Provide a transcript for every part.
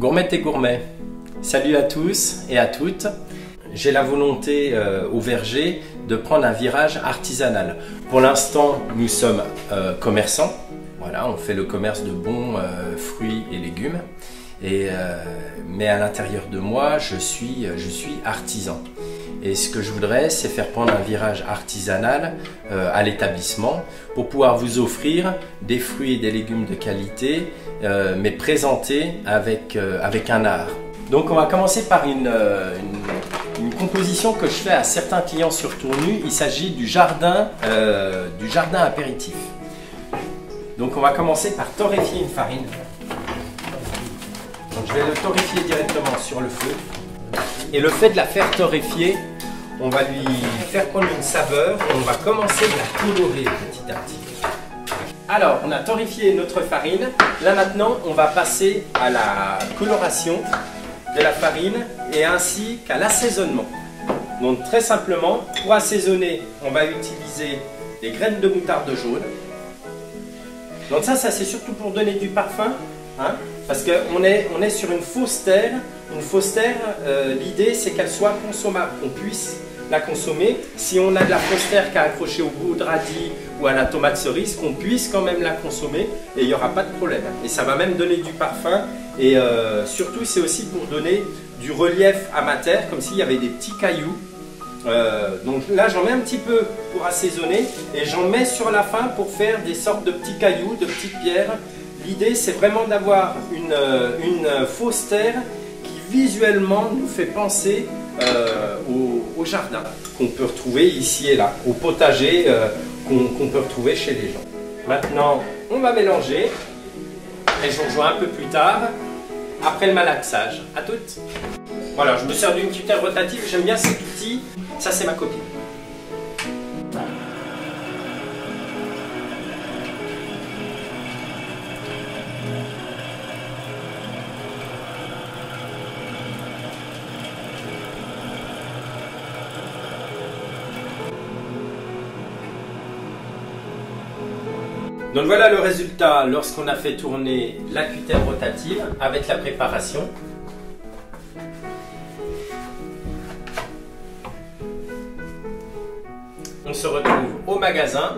Gourmettes et gourmets, salut à tous et à toutes. J'ai la volonté au verger de prendre un virage artisanal. Pour l'instant, nous sommes commerçants. Voilà, on fait le commerce de bons fruits et légumes. Mais à l'intérieur de moi, je suis artisan. Et ce que je voudrais, c'est faire prendre un virage artisanal à l'établissement pour pouvoir vous offrir des fruits et des légumes de qualité, mais présentés avec un art. Donc on va commencer par une composition que je fais à certains clients sur Tournu. Il s'agit du jardin apéritif. Donc on va commencer par torréfier une farine. Donc je vais le torréfier directement sur le feu. Et le fait de la faire torréfier, on va lui faire prendre une saveur et on va commencer de la colorer petit à petit. Alors, on a torréfié notre farine. Là maintenant, on va passer à la coloration de la farine et ainsi qu'à l'assaisonnement. Donc très simplement, pour assaisonner, on va utiliser des graines de moutarde jaune. Donc ça c'est surtout pour donner du parfum, hein, parce qu'on est sur une fausse terre. Une fausse terre, l'idée c'est qu'elle soit consommable, qu'on puisse la consommer. Si on a de la fausse terre qui est accrochée au bout de radis ou à la tomate cerise, qu'on puisse quand même la consommer et il n'y aura pas de problème. Et ça va même donner du parfum et surtout c'est aussi pour donner du relief à ma terre, comme s'il y avait des petits cailloux. Donc là j'en mets un petit peu pour assaisonner et j'en mets sur la fin pour faire des sortes de petits cailloux, de petites pierres. L'idée c'est vraiment d'avoir une fausse terre qui visuellement nous fait penser au jardin qu'on peut retrouver ici et là, au potager qu'on peut retrouver chez les gens. Maintenant on va mélanger et je vous rejoins un peu plus tard après le malaxage. À toutes. Voilà, je me sers d'une cuillère rotative, j'aime bien cet outil, ça c'est ma copine. Donc voilà le résultat lorsqu'on a fait tourner la cuillère rotative avec la préparation. On se retrouve au magasin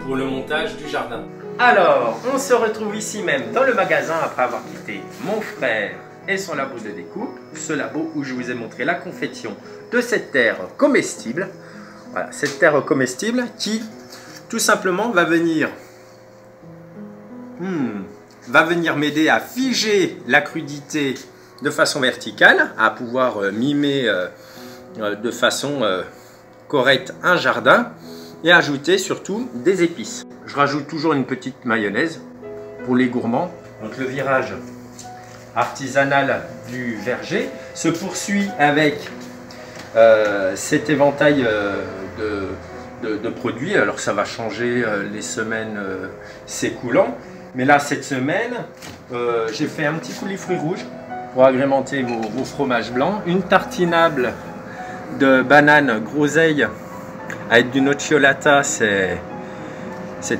pour le montage du jardin. Alors, on se retrouve ici même dans le magasin après avoir quitté mon frère et son labo de découpe. Ce labo où je vous ai montré la confection de cette terre comestible. Voilà, cette terre comestible qui tout simplement va venir m'aider à figer la crudité de façon verticale, à pouvoir mimer de façon correcte un jardin et ajouter surtout des épices. Je rajoute toujours une petite mayonnaise pour les gourmands. Donc le virage artisanal du verger se poursuit avec cet éventail de produits. Alors ça va changer les semaines s'écoulant. Mais là, cette semaine, j'ai fait un petit coulis fruits rouges pour agrémenter vos fromages blancs. Une tartinable de banane groseille avec du nocciolata, c'est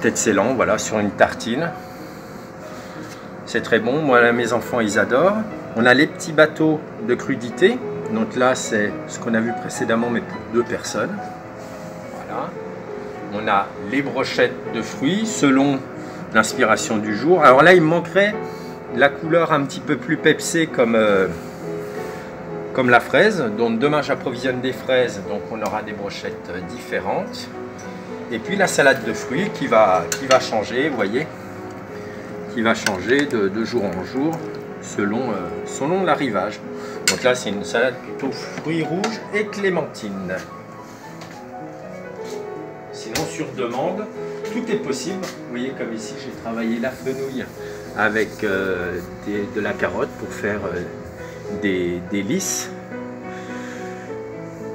excellent. Voilà, sur une tartine. C'est très bon. Moi, mes enfants, ils adorent. On a les petits bateaux de crudité. Donc là, c'est ce qu'on a vu précédemment, mais pour 2 personnes. Voilà. On a les brochettes de fruits selon l'inspiration du jour. Alors là, il me manquerait la couleur un petit peu plus pepsée comme la fraise. Donc demain, j'approvisionne des fraises, donc on aura des brochettes différentes. Et puis la salade de fruits qui va changer, vous voyez, qui va changer de jour en jour selon l'arrivage. Donc là, c'est une salade plutôt fruits rouges et clémentine. Sinon, sur demande, tout est possible. Vous voyez comme ici j'ai travaillé la fenouil avec de la carotte pour faire des lisses,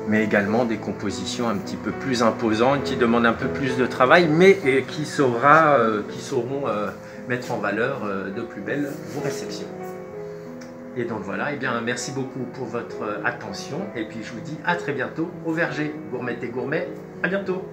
mais également des compositions un petit peu plus imposantes qui demandent un peu plus de travail, mais qui sauront mettre en valeur de plus belles vos réceptions. Et donc voilà, et bien merci beaucoup pour votre attention et puis je vous dis à très bientôt au verger. Gourmettes et gourmets, à bientôt.